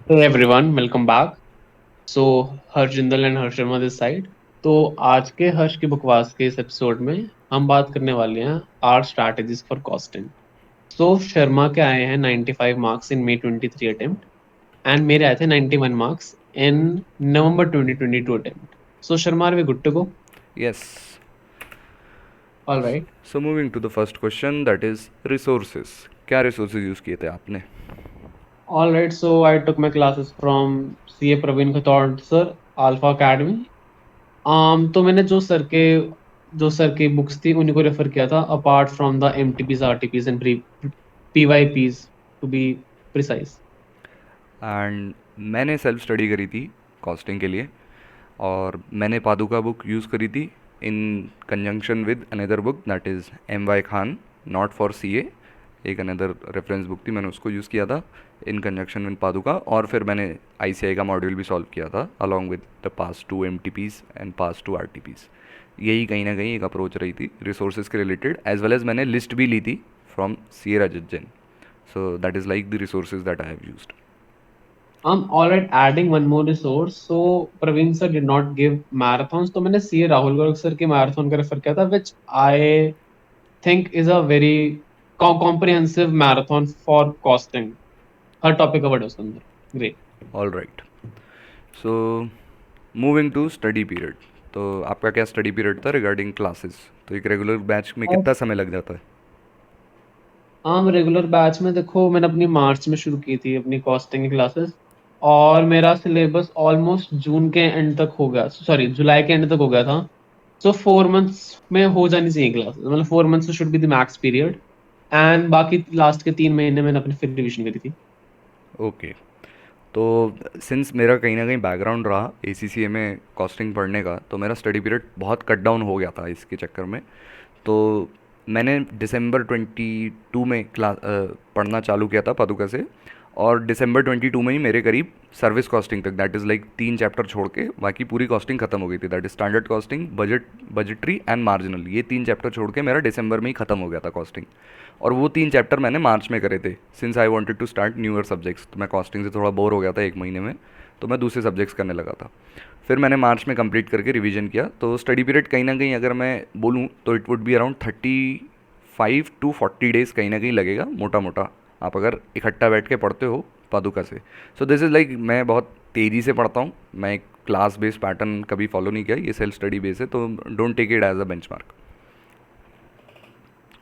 Hey everyone, welcome back. So Harsh Jindal and Harsh Sharma this side. तो आज के हर्ष की बकवास के इस एपिसोड में हम बात करने वाले हैं our strategies for costing. So Sharma के आए हैं 95 marks in May 23 attempt and मेरे आए थे 91 marks in November 2022 attempt. So Sharma are we good to go? Yes. All right. So moving to the first question, that is resources. क्या resources use किए थे आपने? All right, so I took my classes from C A Praveen Khatod sir, Alpha Academy. तो मैंने जो sir की books थी उन्हीं को रेफर किया था, apart from the MTPs RTPs and PYPs to be precise. And मैंने सेल्फ स्टडी करी थी कॉस्टिंग के लिए, और मैंने पादुका बुक यूज़ करी थी in conjunction with another book that is M Y Khan not for C A. एक अनदर रेफरेंस बुक थी, मैंने उसको यूज़ किया था इन कंजंक्शन विद पादुका, और फिर मैंने आई सी आई का मॉड्यूल भी सॉल्व किया था along with the past two M T Ps and past two R T Ps. यही कहीं ना कहीं एक अप्रोच रही थी रिसोर्सेज के रिलेटेड, एज वेल एज मैंने लिस्ट भी ली थी from C A Rajat Jain. So that is like the resources that I have used. All right, adding one more resource. So Praveen sir did not give marathons, तो मैंने C A Rahul Garg sir की marathon का refer किया था, which I think is a very comprehensive marathon for costing. हर topic covered है उसके अंदर। Great. All right. So moving to study period, तो आपका क्या स्टडी पीरियड था रिगार्डिंग क्लासेस? तो एक रेगुलर बैच में कितना समय लग जाता है? रेगुलर बैच में देखो, मैंने अपनी मार्च में शुरू की थी अपनी कॉस्टिंग की क्लासेस, और मेरा सिलेबस ऑलमोस्ट जून के एंड तक हो गया, सॉरी जुलाई के एंड तक हो गया था। सो 4 मंथ्स में हो जानी चाहिए क्लासेस, मतलब 4 months should be the max period. And बाकी लास्ट के 3 महीने मैंने अपनी फिर रिविजन करी थी। ओके। तो सिंस मेरा कहीं ना कहीं बैकग्राउंड रहा ए सी सी ए में कॉस्टिंग पढ़ने का, तो मेरा स्टडी पीरियड बहुत कट डाउन हो गया था इसके चक्कर में। तो मैंने दिसंबर 22 में पढ़ना चालू किया था पादुका से, और दिसंबर 22 में ही मेरे करीब सर्विस कॉस्टिंग तक, दैट इज़ लाइक 3 चैप्टर छोड़ के बाकी पूरी कॉस्टिंग खत्म हो गई थी। That is standard costing, budgetary and marginal, ये 3 चैप्टर छोड़ के मेरा दिसंबर में ही खत्म हो गया था कॉस्टिंग। और वो 3 चैप्टर मैंने मार्च में करे थे, since I wanted to start newer subjects. तो मैं कॉस्टिंग से थोड़ा बोर हो गया था एक महीने में, तो मैं दूसरे सब्जेक्ट्स करने लगा था। फिर मैंने मार्च में कंप्लीट करके रिवीजन किया। तो स्टडी पीरियड कहीं ना कहीं अगर मैं बोलूँ तो it would be around 35 to 40 days कहीं ना कहीं लगेगा मोटा मोटा, आप अगर इकट्ठा बैठ के पढ़ते हो पादुका से। सो दिस इज़ लाइक, मैं बहुत तेज़ी से पढ़ता हूँ, मैं एक क्लास बेस्ड पैटर्न कभी फॉलो नहीं किया, ये सेल्फ स्टडी बेस है, तो don't take it as a benchmark.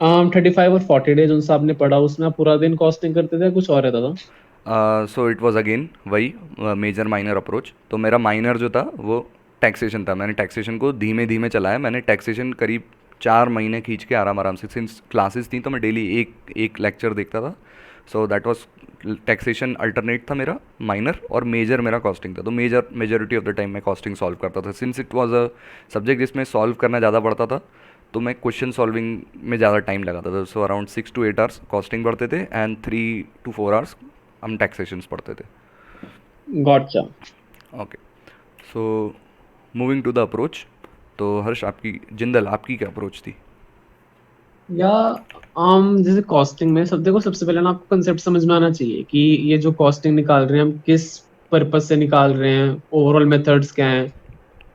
35 और 40 डेज उनसे आपने पढ़ा, उसमें आप पूरा दिन कॉस्टिंग करते थे, कुछ और रहता था? सो इट वॉज अगेन वही मेजर माइनर अप्रोच। तो मेरा माइनर जो था वो टैक्सेशन था। मैंने टैक्सेशन को धीमे धीमे चलाया, मैंने टैक्सेशन करीब 4 महीने खींच के आराम आराम से, सिंस क्लासेस थी तो मैं डेली एक एक लेक्चर देखता था। So that was taxation alternate था मेरा माइनर, और मेजर मेरा कॉस्टिंग था। तो मेजोरिटी ऑफ द टाइम मैं कॉस्टिंग सॉल्व करता था, since it was a subject जिसमें सॉल्व करना ज़्यादा पड़ता था। तो मैं क्वेश्चन सॉल्विंग में ज़्यादा टाइम लगाता था। So around 6 to 8 hours costing पढ़ते थे, एंड 3 to 4 आवर्स हम टैक्सेशंस पढ़ते थे। Gotcha. Okay. So moving to the approach, तो हर्ष आपकी, जिंदल आपकी क्या अप्रोच थी? या जैसे कॉस्टिंग में सब देखो, सबसे पहले ना आपको कंसेप्ट समझ में आना चाहिए कि ये जो कॉस्टिंग निकाल रहे हैं हम किस पर्पज से निकाल रहे हैं, ओवरऑल मेथड्स क्या हैं।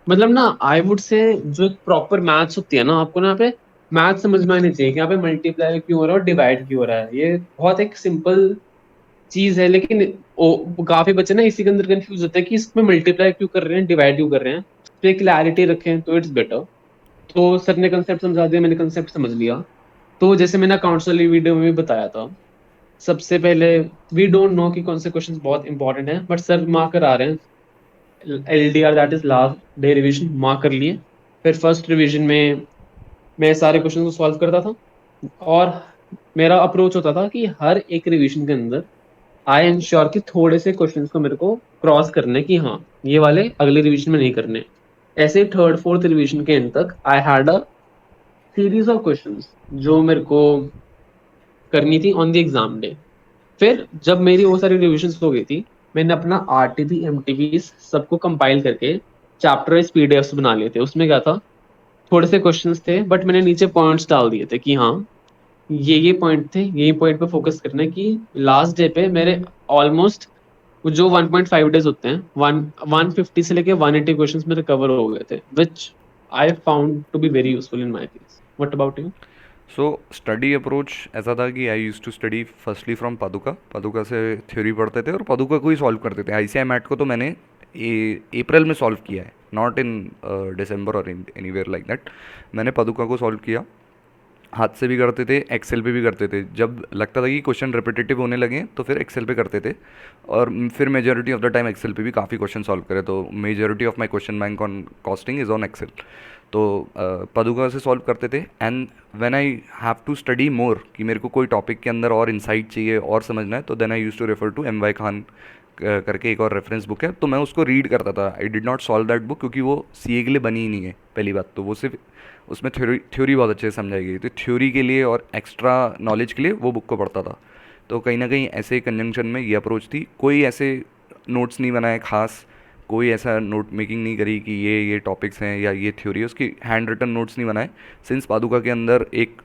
मतलब ना आई वुड से जो एक प्रॉपर मैथ्स होती है ना, आपको ना यहाँ पे मैथ समझ में आनी चाहिए कि यहाँ पे मल्टीप्लाई क्यों हो रहा है और डिवाइड क्यों हो रहा है। ये बहुत एक सिंपल चीज है, लेकिन काफी बच्चे ना इसी के अंदर कंफ्यूज होते हैं कि इसमें मल्टीप्लाई क्यों कर रहे हैं, डिवाइड क्यों कर रहे हैं। इस पे क्लैरिटी रखें तो इट्स बेटर। तो सर ने कंसेप्ट समझा दिया, मैंने कंसेप्ट समझ लिया। तो जैसे मैंने अकाउंट्स वाली वीडियो में भी बताया था, सबसे पहले वी डोंट नो कि कौन से क्वेश्चंस बहुत इंपॉर्टेंट हैं, बट सर मार्क करा रहे हैं। LDR that is last day revision mark कर लिए। फिर फर्स्ट रिवीजन में मैं सारे क्वेश्चन को सॉल्व करता था, और मेरा अप्रोच होता था कि हर एक रिवीजन के अंदर आई इंश्योर कि थोड़े से क्वेश्चंस को मेरे को क्रॉस करने की, हाँ ये वाले अगले रिवीजन में नहीं करने। ऐसे थर्ड फोर्थ रिवीजन के एंड तक I had a series of questions जो मेरे को करनी थी ऑन द एग्जाम डे। फिर जब मेरी वो सारी रिविजन हो गई थी, मैंने अपना आरटीपी एमटीपी सबको कंपाइल करके चैप्टर वाइज पीडीएफ्स बना लिए थे। उसमें क्या था, थोड़े से क्वेश्चंस थे बट मैंने नीचे पॉइंट्स डाल दिए थे कि हाँ ये पॉइंट थे, यही पॉइंट पे फोकस करना है कि लास्ट डे पे मेरे ऑलमोस्ट वो जो 1.5 डेज होते हैं, 150 से लेके 180 क्वेश्चंस मेरे कवर हो गए थे, which I found to be very useful in my case. What about you? So study approach ऐसा था कि I use to study firstly from Padhuka. Padhuka से थ्योरी पढ़ते थे और पादुका को ही सॉल्व करते थे। आईसीआई मैट को तो मैंने अप्रैल में सॉल्व किया है, नॉट इन दिसंबर और इन एनीवेयर लाइक दैट। मैंने पादुका को सॉल्व किया, हाथ से भी करते थे, एक्सेल पे भी करते थे। जब लगता था कि क्वेश्चन रिपीटेटिव होने लगे तो फिर एक्सेल पे करते थे, और फिर majority of the time Excel पे भी काफ़ी क्वेश्चन सॉल्व करे। तो majority of my question bank on costing is on Excel. तो पादुका से सॉल्व करते थे। And when I have to study more, कि मेरे को कोई टॉपिक के अंदर और इंसाइट चाहिए और समझना है, तो then I use to refer to M Y Khan करके एक और रेफरेंस बुक है, तो मैं उसको रीड करता था। आई did not solve that book, क्योंकि वो सीए के लिए बनी ही नहीं है। पहली बात तो वो सिर्फ उसमें थ्योरी थ्योरी बहुत अच्छे से समझाई गई, तो थ्योरी के लिए और एक्स्ट्रा नॉलेज के लिए वो बुक को पढ़ता था। तो कहीं ना कहीं ऐसे कंजंक्शन में ये अप्रोच थी। कोई ऐसे नोट्स नहीं बनाए खास, कोई ऐसा नोट मेकिंग नहीं करी कि ये टॉपिक्स हैं या ये थ्योरी है, उसकी हैंड रिटन नोट्स नहीं बनाए। सिंस पादुका के अंदर एक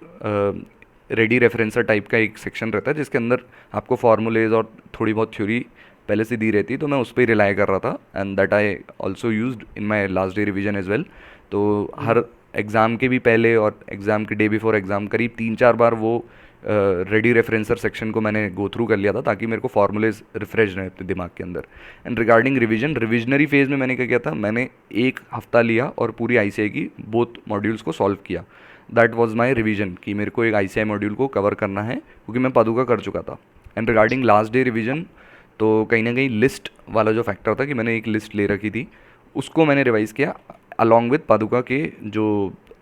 रेडी रेफरेंसर टाइप का एक सेक्शन रहता है जिसके अंदर आपको फार्मूलेज और थोड़ी बहुत थ्योरी पहले से दी रहती है, तो मैं उस पर ही रिलाई कर रहा था। And that I also used in my last day revision as well. तो हर एग्ज़ाम के भी पहले और एग्ज़ाम के डे बिफोर एग्ज़ाम करीब 3-4 बार वो रेडी रेफरेंसर सेक्शन को मैंने गो थ्रू कर लिया था, ताकि मेरे को फार्मूलेज रिफ्रेश रहे अपने दिमाग के अंदर। And regarding revision, revisionary phase में मैंने क्या किया था, मैंने एक हफ्ता लिया और पूरी आईसीआई की बोथ मॉड्यूल्स को सॉल्व किया। दैट वाज माय रिवीजन, कि मेरे को एक आईसीआई मॉड्यूल को कवर करना है, क्योंकि मैं पादुका कर चुका था। And regarding last day revision, तो कहीं ना कहीं लिस्ट वाला जो फैक्टर था, कि मैंने एक लिस्ट ले रखी थी, उसको मैंने रिवाइज़ किया अलॉन्ग विद पादुका के जो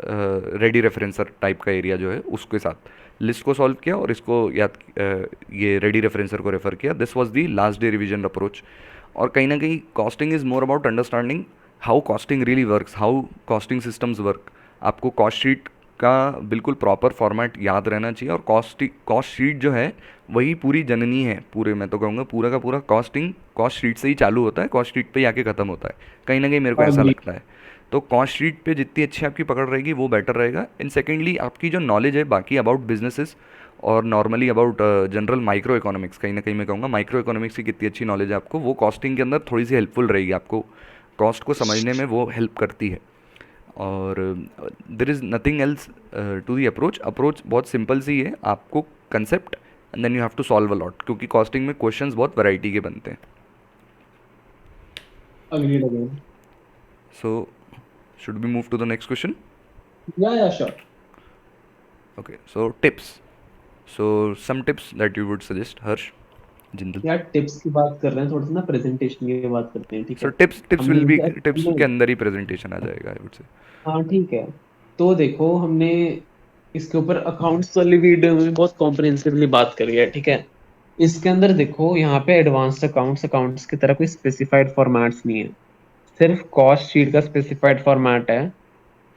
रेडी रेफरेंसर टाइप का एरिया जो है उसके साथ। लिस्ट को सॉल्व किया और इसको याद ये रेडी रेफरेंसर को रेफर किया। This was the last day revision approach. और कहीं ना कहीं costing is more about understanding how costing really works, how costing systems work. आपको कॉस्ट शीट का बिल्कुल प्रॉपर फॉर्मेट याद रहना चाहिए, और कॉस्ट शीट जो है वही पूरी जननी है पूरे, मैं तो कहूँगा पूरा का पूरा कॉस्टिंग कॉस्ट शीट से ही चालू होता है, कॉस्ट शीट पे ही आके ख़त्म होता है। कहीं ना कहीं मेरे को ऐसा अग्री। लगता है। तो कॉस्ट शीट पे जितनी अच्छी आपकी पकड़ रहेगी वो बेटर रहेगा। एंड सेकेंडली आपकी जो नॉलेज है बाकी अबाउट बिजनेसेस और normally about general micro economics, कहीं ना कहीं मैं कहूँगा माइक्रो इकोनॉमिक्स की कितनी अच्छी नॉलेज है आपको, वो कॉस्टिंग के अंदर थोड़ी सी हेल्पफुल रहेगी। आपको कॉस्ट को समझने में वो हेल्प करती है। और there is nothing else to the approach. Approach बहुत सिंपल सी है, आपको concept and then you have to solve a lot, क्योंकि कॉस्टिंग में क्वेश्चंस बहुत वैरायटी के बनते हैं। Agreed again. So should be move to the next question? Yeah sure. Okay, so tips. So some tips that you would suggest, Harsh Jindal. यार tips की बात कर रहे हैं, थोड़ा सा ना प्रेजेंटेशन की बात करते हैं, ठीक सो है? टिप्स टिप्स हमने विल बी, जैसे टिप्स हमने के अंदर ही प्रेजेंटेशन आ जाएगा आई वुड से। हाँ ठीक है। तो देखो, हमने इसके ऊपर अकाउंट्स वाली वीडियो में बहुत कॉम्प्रिहेंसिवली बात करी है, ठीक है? इसके अंदर देखो, यहाँ पे एडवांस्ड अकाउंट्स अकाउंट्स की तरह कोई स्पेसिफाइड फॉर्मेट्स नहीं है, सिर्फ कॉस्ट शीट का स्पेसिफाइड फॉर्मेट है।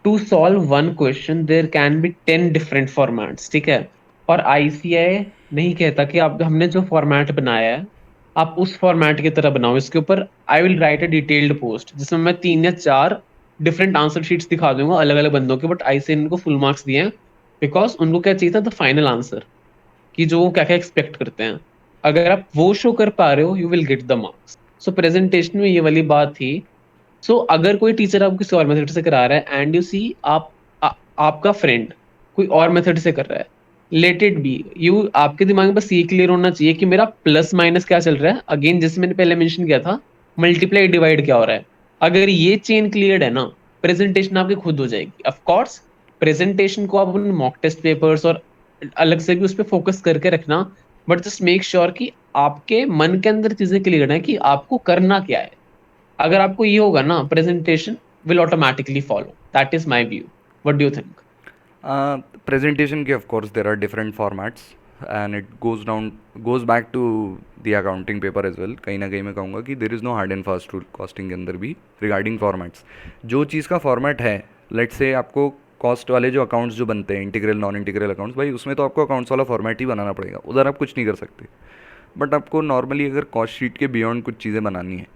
To solve one question there can be 10 different formats, ठीक है? और आईसीआई नहीं कहता कि आप हमने जो फॉर्मेट बनाया है आप उस फॉर्मेट की तरह बनाओ। इसके ऊपर I will write a detailed post जिसमें मैं 3 या 4 डिफरेंट आंसर शीट्स दिखा दूंगा अलग अलग बंदों के, बट आईसीआई इनको फुल मार्क्स दिए हैं बिकॉज उनको क्या चाहिए था, द फाइनल आंसर, कि जो वो क्या क्या एक्सपेक्ट करते हैं। अगर आप वो शो कर पा रहे हो you will get the marks. So presentation में ये वाली बात थी। सो अगर कोई टीचर आपको किसी और मेथड से करा रहा है एंड यू सी आपका फ्रेंड कोई और मेथड से कर रहा है, लेट इट बी यू। आपके दिमाग में बस ये क्लियर होना चाहिए कि मेरा प्लस माइनस क्या चल रहा है, अगेन जैसे मैंने पहले मेंशन किया था, मल्टीप्लाई डिवाइड क्या हो रहा है। अगर ये चेन क्लियर है ना, प्रेजेंटेशन आपकी खुद हो जाएगी। ऑफ कोर्स प्रेजेंटेशन को आप अपने मॉक टेस्ट पेपर्स और अलग से भी उस पर फोकस करके रखना, बट जस्ट मेक श्योर कि आपके मन के अंदर चीजें क्लियर है कि आपको करना क्या है। अगर आपको ये होगा ना, presentation will automatically follow. That is my view. What do you think? Presentation के of course there are different formats, and it goes back to the accounting paper as well. कहीं ना कहीं मैं कहूँगा कि there is no hard and fast rule costing के अंदर भी रिगार्डिंग फॉर्मेट्स। जो चीज़ का फॉर्मेट है, लेट से आपको कॉस्ट वाले जो अकाउंट्स जो बनते हैं, इंटीग्रल नॉन इंटीग्रल अकाउंट्स, भाई उसमें तो आपको अकाउंट्स वाला फॉर्मेट ही बनाना पड़ेगा, उधर आप कुछ नहीं कर सकते। बट आपको नॉर्मली अगर कॉस्ट शीट के बियॉन्ड कुछ चीज़ें बनानी है,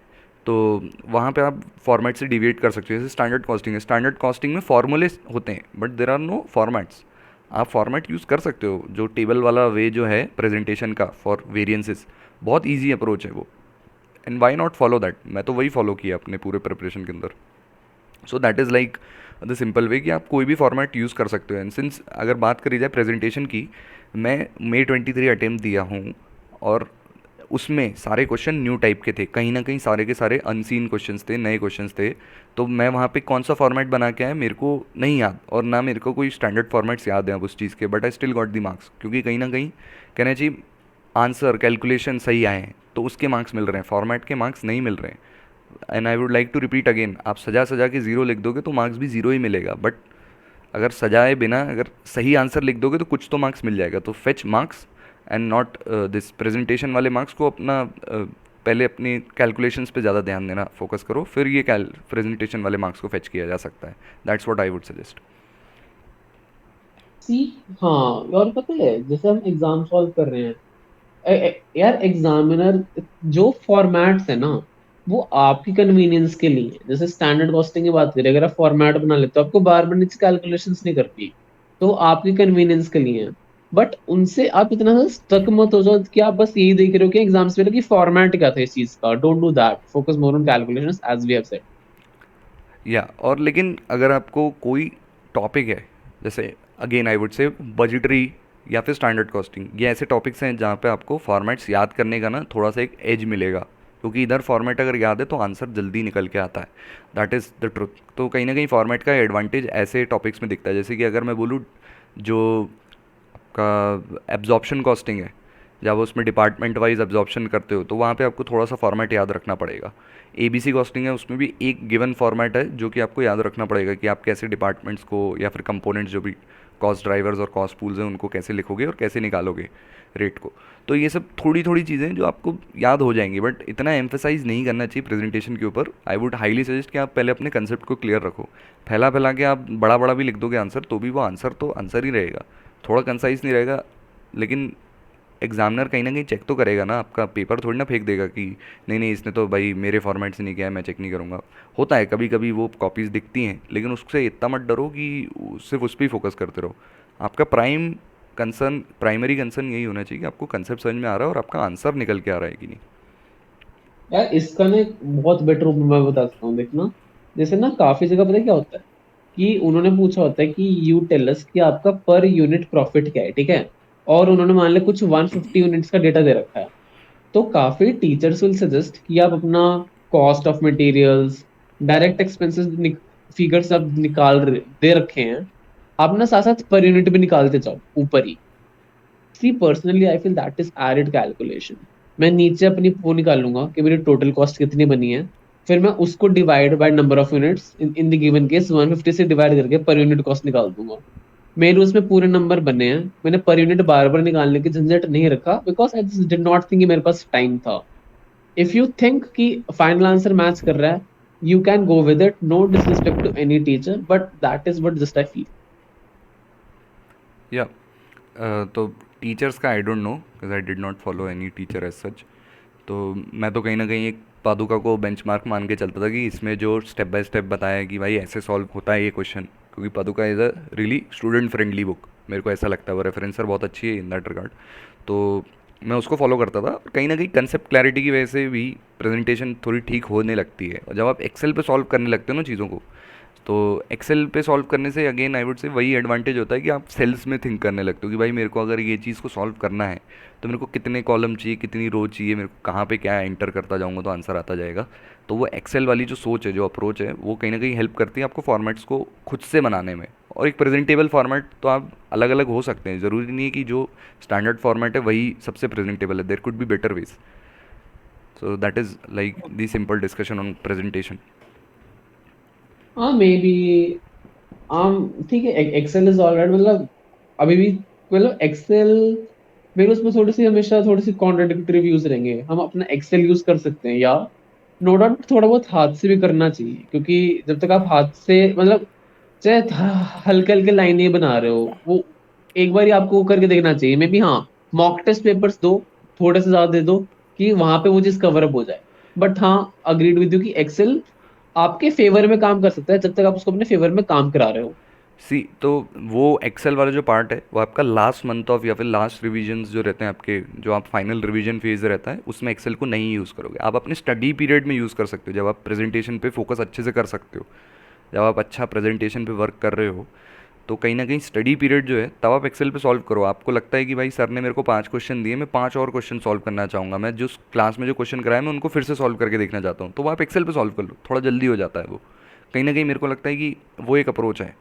तो वहाँ पे आप फॉर्मेट से डिविएट कर सकते हो। जैसे स्टैंडर्ड कॉस्टिंग है, स्टैंडर्ड कॉस्टिंग में फॉर्मूले होते हैं but there are no formats. आप फॉर्मेट यूज़ कर सकते हो, जो टेबल वाला वे जो है प्रेजेंटेशन का फॉर वेरिएंसेस, बहुत इजी अप्रोच है वो। And why not follow that, मैं तो वही फॉलो किया अपने पूरे प्रिपरेशन के अंदर। सो that is like the simple way कि आप कोई भी फॉर्मेट यूज़ कर सकते हो। एंड सिंस अगर बात करी जाए प्रेजेंटेशन की, मैं May 23 अटेम्प्ट दिया हूँ, और उसमें सारे क्वेश्चन न्यू टाइप के थे, कहीं ना कहीं सारे के सारे अनसीन क्वेश्चंस थे, नए क्वेश्चंस थे। तो मैं वहाँ पे कौन सा फॉर्मेट बना के आया मेरे को नहीं याद, और ना मेरे को कोई स्टैंडर्ड फॉर्मेट्स याद हैं अब उस चीज़ के, but I still got the marks, क्योंकि कहीं ना कहीं कहना चाहिए आंसर कैलकुलेशन सही आए हैं तो उसके मार्क्स मिल रहे हैं, फॉर्मेट के मार्क्स नहीं मिल रहे हैं। And I would like to repeat again, आप सजा सजा के ज़ीरो लिख दोगे तो मार्क्स भी ज़ीरो ही मिलेगा, बट अगर सजाए बिना अगर सही आंसर लिख दोगे तो कुछ तो मार्क्स मिल जाएगा। तो fetch marks and not this presentation वाले मार्क्स को अपना पहले अपनी कैलकुलेशंस पे ज़्यादा ध्यान देना फोकस करो, फिर ये कैल प्रेजेंटेशन वाले मार्क्स को फेच किया जा सकता है। That's what I would suggest. See, हाँ। और पता है जैसे हम एग्जाम सॉल्व कर रहे हैं, यार एग्जामिनर जो फॉर्मेट्स है ना, वो आपकी कन्वीनियंस के लिए है। जैसे स्टैंडर्ड कॉस्टिंग की बात करें, अगर आप फॉर्मेट बना लेते हो, आपको बार बार नीचे कैलकुलेशंस नहीं करती, तो आपकी कन्वीनियंस के लिए है। बट उनसे आप इतना सा स्टक मत हो जाओ कि आप बस यही देख रहे हो कि एग्जाम से पहले कि फॉर्मेट क्या था इस चीज का। Don't do that, focus more on calculations as we have said. या और लेकिन अगर आपको कोई टॉपिक है, जैसे again I would say budgetary या फिर स्टैंडर्ड कॉस्टिंग, ये ऐसे टॉपिक्स हैं जहाँ पे आपको फॉर्मेट्स याद करने का ना थोड़ा सा एक एज मिलेगा, क्योंकि इधर फॉर्मेट अगर याद है तो आंसर जल्दी निकल के आता है। That is the truth. तो कहीं ना कहीं फॉर्मेट का एडवांटेज ऐसे टॉपिक्स में दिखता है, जैसे कि अगर मैं बोलूँ जो आपका एब्जॉर्प्शन कॉस्टिंग है, जब उसमें डिपार्टमेंट वाइज एब्जॉर्प्शन करते हो तो वहाँ पे आपको थोड़ा सा फॉर्मेट याद रखना पड़ेगा। एबीसी कॉस्टिंग है, उसमें भी एक गिवन फॉर्मेट है जो कि आपको याद रखना पड़ेगा कि आप कैसे डिपार्टमेंट्स को या फिर कंपोनेंट्स जो भी कॉस्ट ड्राइवर्स और कॉस्ट पूल्स हैं उनको कैसे लिखोगे और कैसे निकालोगे रेट को। तो ये सब थोड़ी थोड़ी चीज़ें हैं जो आपको याद हो जाएंगी, बट इतना एम्फेसाइज नहीं करना चाहिए प्रेजेंटेशन के ऊपर। आई वुड हाईली सजेस्ट कि आप पहले अपने कंसेप्ट को क्लियर रखो। फैला फैला के आप बड़ा बड़ा भी लिख दोगे आंसर तो भी वो आंसर तो आंसर ही रहेगा, थोड़ा कंसाइज नहीं रहेगा। लेकिन एग्जामिनर कहीं ना कहीं चेक तो करेगा ना, आपका पेपर थोड़ी ना फेंक देगा कि नहीं नहीं इसने तो भाई मेरे फॉर्मेट से नहीं किया है, मैं चेक नहीं करूँगा। होता है कभी कभी वो कॉपीज़ दिखती हैं, लेकिन उससे इतना मत डरो कि सिर्फ उस पर ही फोकस करते रहो। आपका प्राइमरी कंसर्न यही होना चाहिए कि आपको कंसेप्ट समझ में आ रहा है और आपका आंसर निकल के आ रहा है कि नहीं। यार इसका ना एक बहुत बेटर रूप मैं बता सकता हूँ, देखना। जैसे ना काफी जगह पता है क्या होता है, कि उन्होंने पूछा होता है कि यू टेल अस कि आपका पर यूनिट प्रॉफिट क्या है, ठीक है। और उन्होंने मान लिया कुछ 150 यूनिट्स का डेटा दे रखा है। तो काफी टीचर्स विल सजेस्ट कि आप अपना cost of materials, direct expenses figures आप दे रखे हैं, आप ना साथ साथ पर यूनिट भी निकालते जाओ ऊपर ही। See personally I feel that is arid calculation. मैं नीचे अपनी वो निकालूंगा कि मेरी टोटल कॉस्ट कितनी बनी है, फिर मैं उसको divide by number of units, in the given case 150 से डिवाइड करके पर यूनिट कॉस्ट निकाल दूंगा। मेरे उसमें पूरे नंबर बने हैं, मैंने पर यूनिट बार बार निकालने की झंझट नहीं रखा, because I did not think मेरे पास टाइम था। इफ यू थिंक कि फाइनल आंसर मैच कर रहा है, you can go with it, no disrespect to any teacher, but that is what just I feel. या तो टीचर्स का I don't know because I did not follow any teacher as such. तो मैं तो कहीं ना कहीं एक पादुका को बेंचमार्क मान के चलता था कि इसमें जो स्टेप बाय स्टेप बताया है कि भाई ऐसे सॉल्व होता है ये क्वेश्चन, क्योंकि पादुका is a really student friendly book, मेरे को ऐसा लगता है। वो रेफरेंसर बहुत अच्छी है इन दैट रिगार्ड। तो मैं उसको फॉलो करता था, और कहीं ना कहीं कंसेप्ट क्लैरिटी की वजह से भी प्रेजेंटेशन थोड़ी ठीक होने लगती है। और जब आप एक्सेल पे सॉल्व करने लगते हो ना चीज़ों को, तो एक्सेल पे सॉल्व करने से अगेन आई वुड से वही एडवांटेज होता है कि आप सेल्स में थिंक करने लगते हो कि भाई मेरे को अगर ये चीज़ को सॉल्व करना है तो मेरे को कितने कॉलम चाहिए, कितनी रो चाहिए, मेरे को कहाँ पे क्या एंटर करता जाऊँगा तो आंसर आता जाएगा। तो वो एक्सेल वाली जो सोच है, जो अप्रोच है, वो कहीं ना कहीं हेल्प करती है आपको फॉर्मेट्स को खुद से बनाने में। और एक प्रेजेंटेबल फॉर्मेट तो आप अलग अलग हो सकते हैं, ज़रूरी नहीं है कि जो स्टैंडर्ड फॉर्मेट है वही सबसे प्रेजेंटेबल है, there could be better ways. So that is like the simple discussion on presentation. हाँ मे बी, ठीक है, एक्सेल इज ऑलराइट, मतलब अभी भी, मतलब एक्सेल, मेरे उसमें थोड़ी सी हमेशा थोड़ी सी कॉन्ट्राडिक्टरी व्यूज रहेंगे। हम अपना एक्सेल यूज कर सकते हैं, या नो डाउट थोड़ा बहुत हाथ से भी करना चाहिए, क्योंकि जब तक आप हाथ से, मतलब चाहे हल्के हल्के लाइनें बना रहे हो, वो एक बार ही आपको वो करके देखना चाहिए। मे बी हाँ, मॉक टेस्ट पेपर्स दो, थोड़े से ज्यादा दे दो, कि वहां पे वो चीज कवर अप हो जाए। बट हाँ, अग्रीड विद यू कि एक्सेल आपके फेवर में काम कर सकता है, जब तक आप उसको अपने फेवर में काम करा रहे हो। सी तो वो एक्सेल वाला जो पार्ट है वो आपका लास्ट मंथ ऑफ या फिर लास्ट रिविजन्स जो रहते हैं आपके, जो आप फाइनल रिवीजन फेज रहता है उसमें एक्सेल को नहीं यूज़ करोगे। आप अपने स्टडी पीरियड में यूज़ कर सकते हो, जब आप प्रेजेंटेशन पे फोकस अच्छे से कर सकते हो, जब आप अच्छा प्रेजेंटेशन पे वर्क कर रहे हो, तो कहीं ना कहीं स्टडी पीरियड जो है तब आप एक्सेल पे सॉल्व करो। आपको लगता है कि भाई सर ने मेरे को 5 क्वेश्चन दिए, मैं 5 और क्वेश्चन सॉल्व करना चाहूँगा, मैं जो क्लास में जो क्वेश्चन कराया मैं उनको फिर से सॉल्व करके देखना चाहता हूँ, तो वो आप एक्सेल पे सॉल्व कर लो, थोड़ा जल्दी हो जाता है वो। कहीं ना कहीं मेरे को लगता है कि वो एक अप्रोच है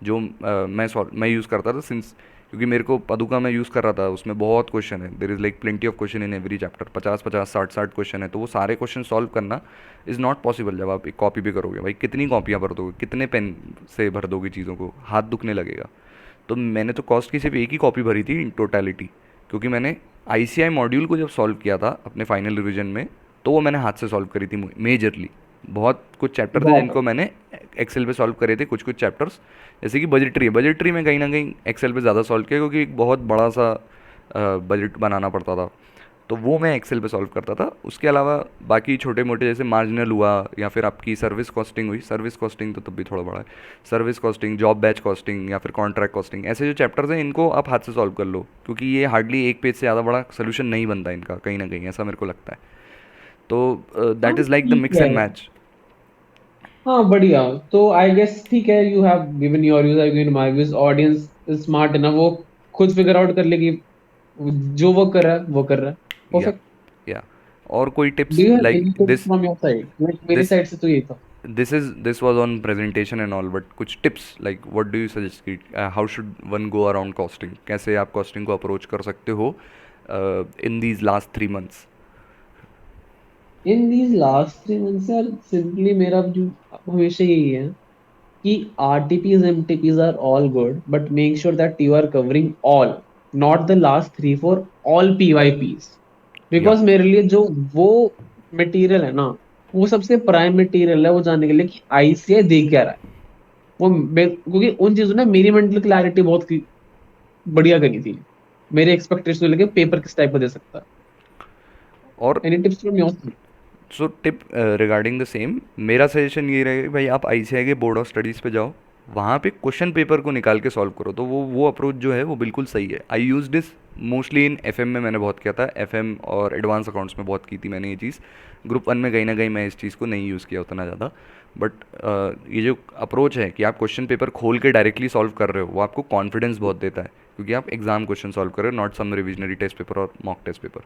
जो मैं यूज़ करता था सिंस, क्योंकि मेरे को पदुका मैं यूज़ कर रहा था, उसमें बहुत क्वेश्चन है, there is like plenty of question in every chapter, 50 50 60 60 question है, तो वो सारे क्वेश्चन सॉल्व करना इज़ नॉट पॉसिबल जब आप एक कॉपी पे करोगे। भाई कितनी कॉपियाँ भर दोगे, कितने पेन से भर दोगे चीज़ों को, हाथ दुखने लगेगा। तो मैंने तो कॉस्ट की सिर्फ एक ही कॉपी भरी थी इन टोटलिटी, क्योंकि मैंने आईसीआई मॉड्यूल को जब सॉल्व किया था अपने फाइनल रिवीजन में, तो वो मैंने हाथ से सॉल्व करी थी मेजरली। बहुत कुछ चैप्टर थे गॉट जिनको मैंने एक्सेल पे सॉल्व करे थे, कुछ कुछ चैप्टर्स, जैसे कि बजटरी है, बजटरी में कहीं ना कहीं एक्सेल पे ज़्यादा सॉल्व किया क्योंकि एक बहुत बड़ा सा बजट बनाना पड़ता था, तो वो मैं एक्सेल पे सॉल्व करता था। उसके अलावा बाकी छोटे मोटे जैसे मार्जिनल हुआ या फिर आपकी सर्विस कॉस्टिंग हुई, सर्विस कॉस्टिंग तो तब भी थोड़ा बड़ा है, service costing, job batch costing या फिर कॉन्ट्रैक्ट कॉस्टिंग, ऐसे जो चैप्टर्स हैं इनको आप हाथ से सॉल्व कर लो, क्योंकि ये हार्डली एक पेज से ज़्यादा बड़ा सोल्यूशन नहीं बनता इनका, कहीं ना कहीं ऐसा मेरे को लगता है। तो हाँ दैट इज़ लाइक द ठीक मिक्स है। And match. हाँ बढ़िया। तो आई गेस ठीक है, you have given your views, I given my views, audience is smart enough, वो खुद फिगर आउट कर लेगी, जो वो कर रहा है वो कर रहा है। या परफेक्ट। या और कोई do tips you have like any tips this? From your side? मेरी दिस साइड से तो यही था। this was on presentation and all, but कुछ tips like what do you suggest कि how should one go around costing, कैसे आप costing को approach कर सकते हो in these last 3 months? In these last 3 months यार, सिंपली मेरा जो हमेशा यही है कि RTPs MTPs are all good, but make sure that you are covering all, not the last 3 4, all PYPs. या बिकॉज मेरे लिए जो वो मटेरियल है ना, वो सबसे प्राइम मटेरियल है वो जानने के लिए कि ICI दे क्या रहा है। क्योंकि उन चीजों ने मेरी मेंटल क्लैरिटी बढ़िया करी थी, मेरे एक्सपेक्टेशन लेके पेपर किस टाइप का दे सकता है। और any tips from your side? So tip regarding the same, मेरा सजेशन ये रहेगा कि भाई आप आईसीआई के बोर्ड ऑफ स्टडीज़ पे जाओ, वहाँ पे क्वेश्चन पेपर को निकाल के सॉल्व करो, तो वो अप्रोच जो है वो बिल्कुल सही है। I use this mostly in FM में, मैंने बहुत किया था एफएम और एडवांस अकाउंट्स में बहुत की थी मैंने ये चीज़। ग्रुप वन में कहीं ना कहीं मैं इस चीज़ को नहीं यूज़ किया उतना ज़्यादा, बट ये जो अप्रोच है कि आप क्वेश्चन पेपर खोल के डायरेक्टली सॉल्व कर रहे हो, वो आपको कॉन्फिडेंस बहुत देता है, क्योंकि आप एग्जाम क्वेश्चन सॉल्व कर रहे हो, not some revisionary test paper और mock test paper.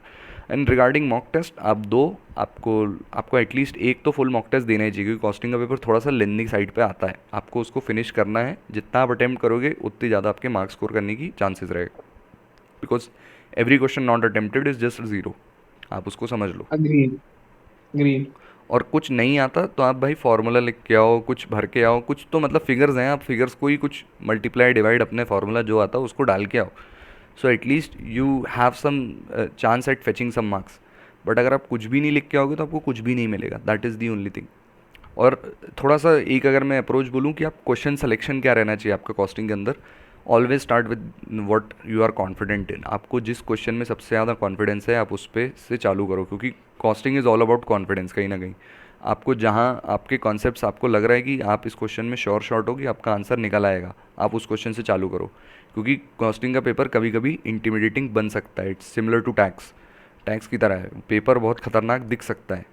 And regarding mock test आप दो, आपको आपको एटलीस्ट एक तो फुल मॉक टेस्ट देना ही चाहिए, क्योंकि कॉस्टिंग का पेपर थोड़ा सा लेंदी साइड पे आता है, आपको उसको फिनिश करना है, जितना आप अटैम्प्ट करोगे उतनी ज़्यादा आपके मार्क्स स्कोर करने की चांसेस रहेगा, because every question not attempted is just zero, आप उसको समझ लो। अग्रीड। अग्रीड। और कुछ नहीं आता तो आप भाई फार्मूला लिख के आओ, कुछ भर के आओ, कुछ तो मतलब फिगर्स हैं, आप फिगर्स को ही कुछ मल्टीप्लाई डिवाइड अपने फार्मूला जो आता है उसको डाल के आओ, so at least you have some chance at fetching some marks. But अगर आप कुछ भी नहीं लिख के आओगे तो आपको कुछ भी नहीं मिलेगा, that is the only thing. और थोड़ा सा एक अगर मैं अप्रोच बोलूँ कि आप क्वेश्चन सिलेक्शन क्या रहना चाहिए आपका कॉस्टिंग के अंदर, always start with what you are confident in, आपको जिस क्वेश्चन में सबसे ज़्यादा कॉन्फिडेंस है आप उस पे से चालू करो, क्योंकि costing is all about confidence. कहीं ना कहीं आपको जहाँ आपके कॉन्सेप्ट्स आपको लग रहा है कि आप इस क्वेश्चन में श्योर शॉर्ट हो कि आपका आंसर निकल आएगा, आप उस क्वेश्चन से चालू करो, क्योंकि कॉस्टिंग का पेपर कभी कभी इंटिमिडेटिंग बन सकता है, it's similar to tax, tax की तरह है, पेपर बहुत खतरनाक दिख सकता है,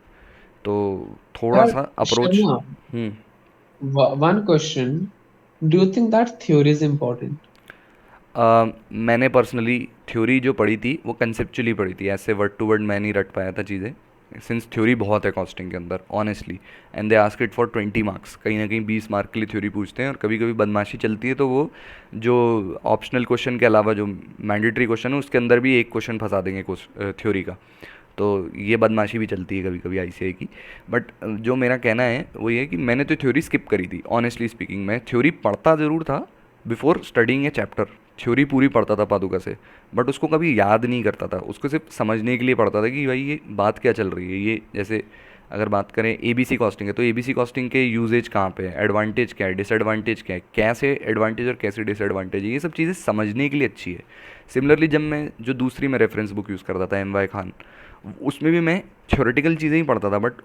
तो थोड़ा यार सा approach. Sharma, hmm. One question, do you think that theory is important? मैंने पर्सनली थ्योरी जो पढ़ी थी वो कंसेप्चुअली पढ़ी थी, ऐसे वर्ड टू वर्ड मैं नहीं रट पाया था चीज़ें, सिंस थ्योरी बहुत है कॉस्टिंग के अंदर honestly, and they ask it for 20 marks, कहीं ना कहीं 20 मार्क के लिए थ्योरी पूछते हैं, और कभी कभी बदमाशी चलती है तो वो जो ऑप्शनल क्वेश्चन के अलावा जो मैंडेटरी क्वेश्चन है उसके अंदर भी एक क्वेश्चन फंसा देंगे थ्योरी का, तो ये बदमाशी भी चलती है कभी कभी आईसीआई की। बट जो मेरा कहना है वो ये है कि मैंने तो थ्योरी स्किप करी थी, ऑनेस्टली स्पीकिंग मैं थ्योरी पढ़ता ज़रूर था बिफोर स्टडिंग ए चैप्टर, थ्योरी पूरी पढ़ता था पादुका से, बट उसको कभी याद नहीं करता था, उसको सिर्फ समझने के लिए पढ़ता था कि भाई ये बात क्या चल रही है, ये जैसे अगर बात करें एबीसी कॉस्टिंग है तो एबीसी कॉस्टिंग के यूजेज कहाँ पे है, एडवांटेज क्या है, डिसएडवांटेज क्या है, कैसे एडवांटेज और कैसे डिसएडवांटेज है, ये सब चीज़ें समझने के लिए अच्छी है। सिमिलरली जब मैं जो दूसरी मैं रेफरेंस बुक यूज़ करता था एम वाई खान, उसमें भी मैं थ्योरेटिकल चीज़ें ही पढ़ता था, बट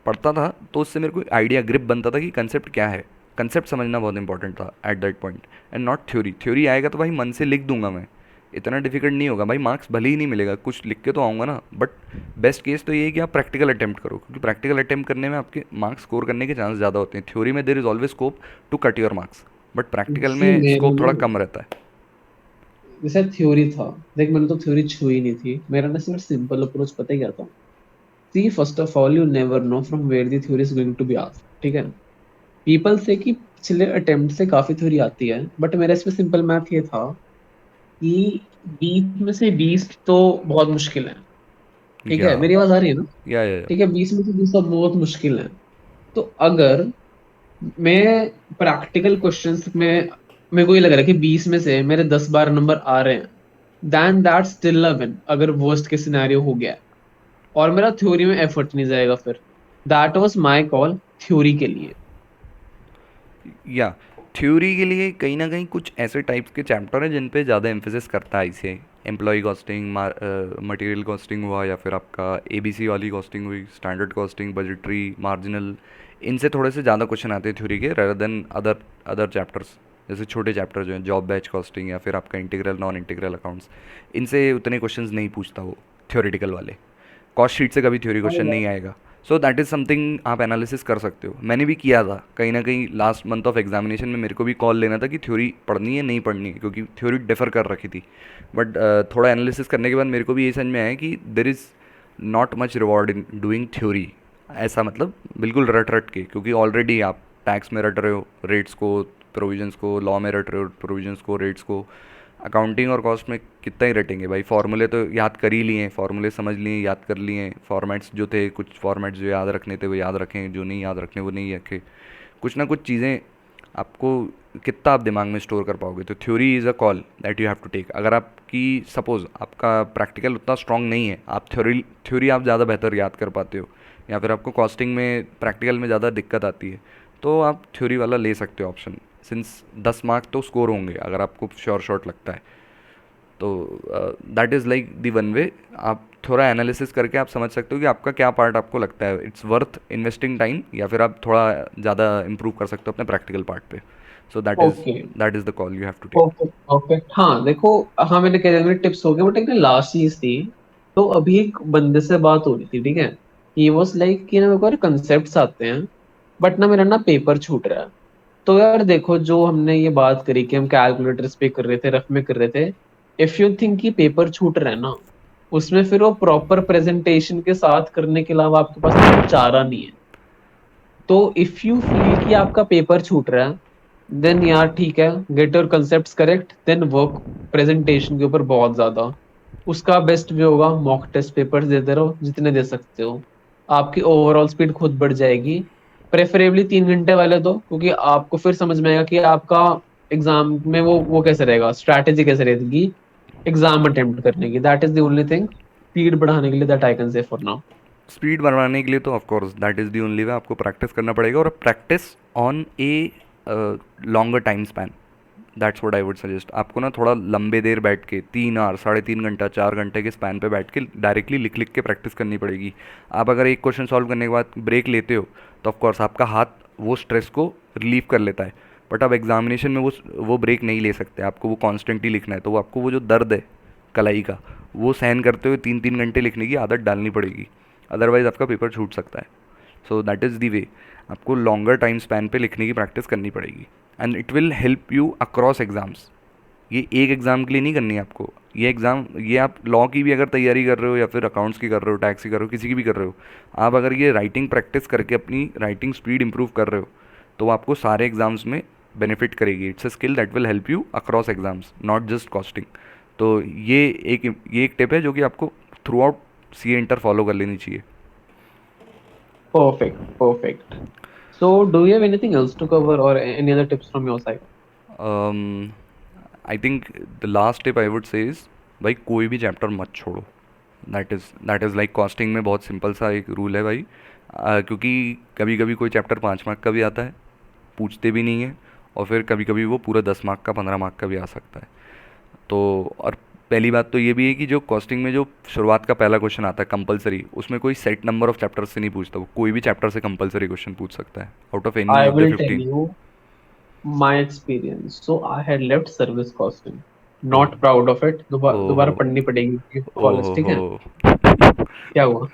पढ़ता था तो उससे मेरे को आइडिया ग्रिप बनता था कि कंसेप्ट क्या है, कंसेप्ट समझना बहुत इंपॉर्टेंट था at that point, and not theory. Theory आएगा तो भाई मन से लिख दूंगा मैं, इतना डिफिकल्ट नहीं होगा भाई, मार्क्स भले ही नहीं मिलेगा, कुछ लिख के तो आऊँगा ना, बट बेस्ट केस तो ये है कि आप प्रैक्टिकल अटेम्प्ट करो, क्योंकि प्रैक्टिकल अटेम्प्ट करने में आपके मार्क्स स्कोर करने के चांस ज़्यादा होते हैं। थ्योरी में there is always scope to cut your marks, but practical सी में मेरा स्कोप ना, थोड़ा कम रहता है। जैसे थ्योरी था, देख मैंने तो थ्योरी छुई नहीं थी, मेरा ना सिर्फ सिंपल अप्रोच पता ही क्या था। See first of all you never know from where the theory is going to be asked, ठीक है। पीपल से कि पिछले अटेम्प्ट से काफी थ्योरी आती है, बट मेरा इसमें सिंपल मैथ ये था कि 20 में से 20 तो बहुत मुश्किल है। ठीक या है, मेरी आवाज आ रही है ना? या ठीक है, 20 में से 20 तो बहुत मुश्किल है। तो अगर मैं प्रैक्टिकल क्वेश्चंस में, मेरे को ये लग रहा है कि 20 में से मेरे 10-12 नंबर आ रहे हैं, then that still a win, अगर वर्स्ट के सिनेरियो हो गया है, और मेरा थ्योरी में एफर्ट नहीं जाएगा फिर। That was my call theory के लिए। या थ्योरी के लिए कहीं ना कहीं कुछ ऐसे टाइप्स के चैप्टर हैं जिन पे ज़्यादा एम्फेसिस करता है इसे। एम्प्लॉय कॉस्टिंग, मटेरियल कॉस्टिंग हुआ, या फिर आपका एबीसी वाली कॉस्टिंग हुई, स्टैंडर्ड कॉस्टिंग, बजटरी, मार्जिनल, इनसे थोड़े से ज़्यादा क्वेश्चन आते हैं थ्योरी के, rather than other other chapters. जैसे छोटे चैप्टर जो हैं, जॉब बैच कॉस्टिंग या फिर आपका इंटीग्रल नॉन इंटीग्रल अकाउंट्स, इनसे उतने क्वेश्चंस नहीं पूछता वो थ्योरेटिकल वाले। कॉस्ट शीट से कभी थ्योरी अरे क्वेश्चन यार, नहीं आएगा। सो दैट इज़ समथिंग आप एनालिसिस कर सकते हो। मैंने भी किया था कहीं ना कहीं, लास्ट मंथ ऑफ एग्जामिनेशन में मेरे को भी कॉल लेना था कि थ्योरी पढ़नी है नहीं पढ़नी है, क्योंकि थ्योरी डिफर कर रखी थी। बट थोड़ा एनालिसिस करने के बाद मेरे को भी ये समझ में आया कि there is not much reward in doing theory. ऐसा मतलब बिल्कुल रट रट के, क्योंकि ऑलरेडी आप टैक्स में रट रहे हो रेट्स को, प्रोविजंस को, लॉ में रट रहे हो प्रोविजंस को, रेट्स को, अकाउंटिंग और कॉस्ट में कितना ही रटेंगे भाई। फार्मूले तो याद कर ही लिए, फार्मूले समझ लिए, याद कर लिए, फॉर्मेट्स जो थे, कुछ फॉर्मेट्स जो याद रखने थे वो याद रखें, जो नहीं याद रखने वो नहीं रखे। कुछ ना कुछ चीज़ें आपको, कितना आप दिमाग में स्टोर कर पाओगे। तो theory is a call that you have to take. अगर आपकी सपोज़ आपका प्रैक्टिकल उतना स्ट्रांग नहीं है, आप थ्योरी थ्योरी आप ज़्यादा बेहतर याद कर पाते हो, या फिर आपको कॉस्टिंग में प्रैक्टिकल में ज़्यादा दिक्कत आती है, तो आप थ्योरी वाला ले सकते हो ऑप्शन। सिंस 10 मार्क तो स्कोर होंगे अगर आपको श्योर शॉट लगता है। तो that is like the one way. आप थोड़ा एनालिसिस करके आप समझ सकते हो कि आपका क्या पार्ट आपको लगता है इट्स वर्थ इन्वेस्टिंग टाइम, या फिर आप थोड़ा ज़्यादा इंप्रूव कर सकते हो अपने प्रैक्टिकल पार्ट पे। So okay. That is the call you have to take. Perfect perfect, हाँ देखो, हाँ मैंने कह दिया, मेरे टिप्स हो गए, बट एक ना लास्ट चीज थी। तो अभी एक बंदे से बात हो रही थी, ठीक है। ही वाज लाइक कि ना मेरे को कंसेप्ट आते हैं, बट ना मेरा ना पेपर छूट रहा है। तो यार देखो, जो हमने ये बात करी कि हम कैलकुलेटर्स पे कर रहे थे, रफ में कर रहे थे, इफ यू थिंक कि पेपर छूट रहा है ना, उसमें फिर वो प्रॉपर प्रेजेंटेशन के साथ करने के अलावा आपके पास ना कोई चारा नहीं है। तो इफ यू फील कि आपका पेपर छूट रहा है, देन यार ठीक है, get your concept correct, then work presentation के ऊपर बहुत ज्यादा। उसका बेस्ट भी होगा, मॉक टेस्ट पेपर्स देते रहो जितने दे सकते हो, आपकी ओवरऑल स्पीड खुद बढ़ जाएगी। प्रेफरेबली 3 घंटे वाले दो, क्योंकि आपको फिर समझ में आएगा कि आपका एग्जाम में वो कैसे रहेगा, स्ट्रैटेजी कैसे रहेगी एग्जाम अटेम्प्ट करने की। That is the only thing, speed बढ़ाने के लिए, that I can say for now. Speed बढ़ाने के लिए तो of course that is the only way, आपको प्रैक्टिस करना पड़ेगा, और practice on a longer time span. That's what I would suggest. आपको ना थोड़ा लंबे देर बैठ के, 3 आवर, 3.5 घंटा, 4 घंटे के स्पैन पे बैठ के डायरेक्टली लिख लिख के प्रैक्टिस करनी पड़ेगी। आप अगर एक क्वेश्चन सॉल्व करने के बाद ब्रेक लेते हो, तो ऑफ कोर्स आपका हाथ वो स्ट्रेस को रिलीव कर लेता है, बट आप एग्जामिनेशन में वो ब्रेक नहीं ले सकते, आपको वो कॉन्स्टेंटली लिखना है। तो वो आपको वो जो दर्द है कलाई का, वो सहन करते हुए 3-3 घंटे लिखने की आदत डालनी पड़ेगी, अदरवाइज़ आपका पेपर छूट सकता है। सो दैट इज़ दी वे, आपको लॉन्गर टाइम स्पैन पे लिखने की प्रैक्टिस करनी पड़ेगी, and it will help you across exams. ये एक एग्ज़ाम के लिए नहीं करनी है आपको, ये एग्ज़ाम, ये आप लॉ की भी अगर तैयारी कर रहे हो, या फिर अकाउंट्स की कर रहे हो, टैक्स की कर रहे हो, किसी की भी कर रहे हो, आप अगर ये राइटिंग प्रैक्टिस करके अपनी राइटिंग स्पीड इंप्रूव कर रहे हो, तो आपको सारे एग्ज़ाम्स में बेनिफिट करेगी। It's a skill that will help you across exams, not just costing. तो ये एक टिप है जो कि आपको through out C inter follow कर लेनी चाहिए। Perfect, perfect. So, do you have anything else to cover or any other tips from your side? I think the last tip I would से इज़, भाई कोई भी चैप्टर मत छोड़ो। That is like costing में बहुत सिंपल सा एक रूल है भाई। क्योंकि कभी कभी कोई चैप्टर 5 मार्क का भी आता है, पूछते भी नहीं है, और फिर कभी कभी वो पूरा 10 मार्क का, 15 मार्क का भी आ सकता है। तो और पहली बात तो ये भी है कि जो कॉस्टिंग में जो शुरुआत का पहला क्वेश्चन आता है कंपलसरी, उसमें कोई सेट नंबर ऑफ चैप्टर्स से नहीं पूछता, वो कोई भी चैप्टर से कंपलसरी क्वेश्चन पूछ सकता है out of any I of the will tell 15। you. my experience. So I had left service costing. Oh Not proud of it. दोबारा ओहो दोबारा पढ़नी पड़ेगी ये कॉलेज, ठीक ओहो है। क्या हुआ?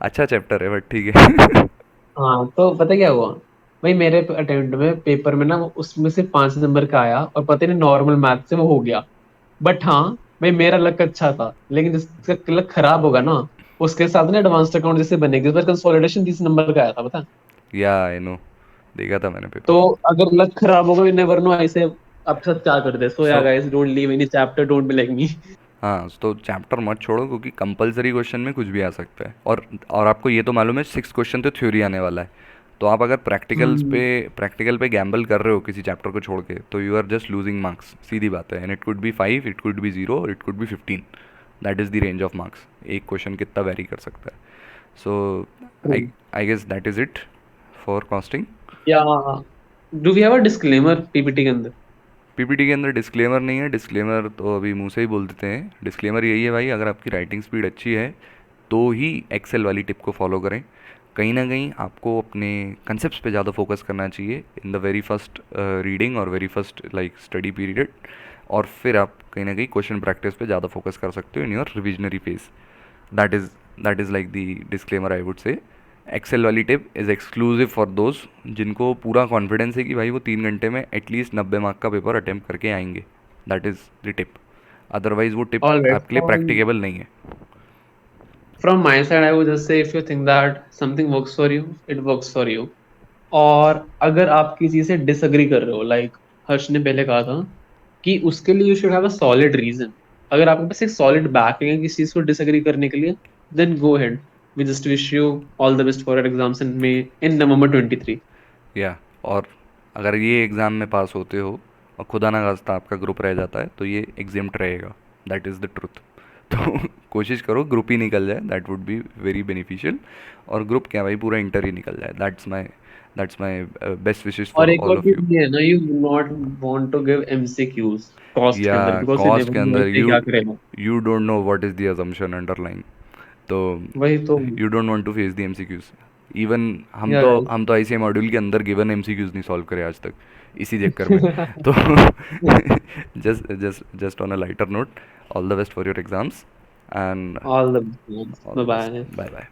अच्छा चैप्टर है बट ठीक है। हाँ, तो पता क्या हुआ भाई, मेरे अटेम्प्ट में पेपर में ना उसमें से 5 नंबर का आया, और पता नहीं नॉर्मल मैथ से वो हो गया। बट हाँ भाई, मेरा लक अच्छा था, लेकिन जिसका लक खराब होगा ना, उसके साथ ना एडवांस्ड अकाउंट जैसे बनेगी, इस बार कंसोलिडेशन 30 नंबर का आया था, पता। या आई नो, देखा था मैंने तो पेपर। अगर लक खराब होगा, यू नेवर नो ऐसे आपके साथ क्या कर दे। सो या so guys, don't leave any chapter, don't be like me. हाँ, तो चैप्टर मत छोड़ो क्योंकि कंपलसरी क्वेश्चन में कुछ भी आ सकता है। और आपको ये तो मालूम है 6 क्वेश्चन तो थ्योरी आने वाला है। तो आप अगर हम्म। प्रैक्टिकल पे गैम्बल कर रहे हो किसी चैप्टर को छोड़ के, तो you are just losing marks, सीधी बात है। And it could be 5, it could be 0, it could be 15। That is the range of marks. एक क्वेश्चन कितना वेरी कर सकता है। So I I guess that is it for costing. Yeah do we have a disclaimer PPT के अंदर? PPT के अंदर disclaimer नहीं है। डिस्क्लेमर तो अभी मुंह से ही बोल देते हैं। डिस्क्लेमर यही है भाई, अगर आपकी राइटिंग स्पीड अच्छी है तो ही एक्सेल वाली टिप को फॉलो करें। कहीं ना कहीं आपको अपने कंसेप्ट पे ज़्यादा फोकस करना चाहिए in the very first reading और very first like study period. और फिर आप कहीं ना कहीं क्वेश्चन प्रैक्टिस पे ज़्यादा फोकस कर सकते हो in your revisionary phase. That is that is like the disclaimer I would say. Excel वाली tip is exclusive for those जिनको पूरा कॉन्फिडेंस है कि भाई वो 3 घंटे में एटलीस्ट 90 मार्क का पेपर अटेम्प्ट करके आएंगे। That is the tip. Otherwise वो टिप ऑलराइट, आपके लिए प्रैक्टिकेबल नहीं है। from my side, I would just say if you think that something works for you, it works for you. और अगर आप किसी से डिसएग्री कर रहे हो, लाइक हर्ष ने पहले कहा था कि उसके लिए you should have a solid reason. अगर आपके पास एक सॉलिड बैक है किसी चीज को डिसएग्री करने के लिए, then go ahead. We just wish you all the best for your exams in May, in November 23। या और अगर ये एग्ज़ाम में पास होते हो और खुदा ना खास्ता आपका ग्रुप रह जाता है तो ये एग्जिम्ट रहेगा। That is the truth. तो कोशिश करो ग्रुप ही निकल जाए, that would be very beneficial. और ग्रुप क्या भाई, पूरा इंटर ही निकल जाए। दैट्स माई बेस्ट विशेस और फॉर एक ऑल और ऑफ चीज यू। ये है ना, you not want to give MCQs cost के या अंदर, बिकॉज यू कॉस्ट नेवर के नो अंदर ये यू क्या करेगा। You don't know what is the assumption underline. तो वही तो। You don't want to face the MCQs. Even हम या तो गाइस। हम तो ऐसे मॉड्यूल के अंदर गिवन एमसीक्यूज नहीं सॉल्व करे आज तक, इसी चक्कर में। तो just on a lighter note, all the best for your exams and all the best, all by the best. Bye. Bye bye.